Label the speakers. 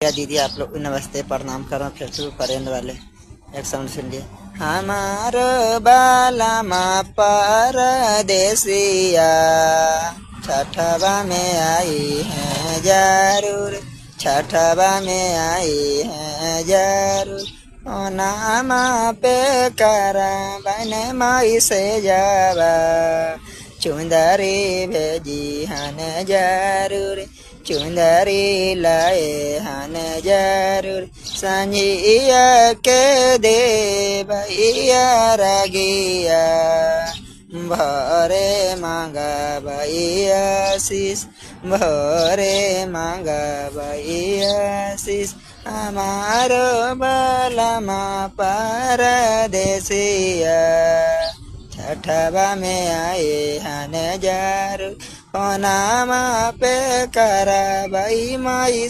Speaker 1: क्या दीदी आप लोग नमस्ते प्रणाम करो फिर शुरू करेंगे वाले एक साउंड सुनिए। हमारो बाला मा परदेसिया छठवा में आई है जरूर, छठवा में आई है जरूर। ओ नामा पे करा बन माई से जावा, चुंदरी भेजी हन जरूर, चुंदरी लाए हन जरूर। संजिया के दे भैया रगिया, भरे मांगा भैया शीश, भरे मांगा भैया शीश। हमारो बलमा परदेसिया छठवा में आए हन जरूर। ओ नामा पे करा भाई माई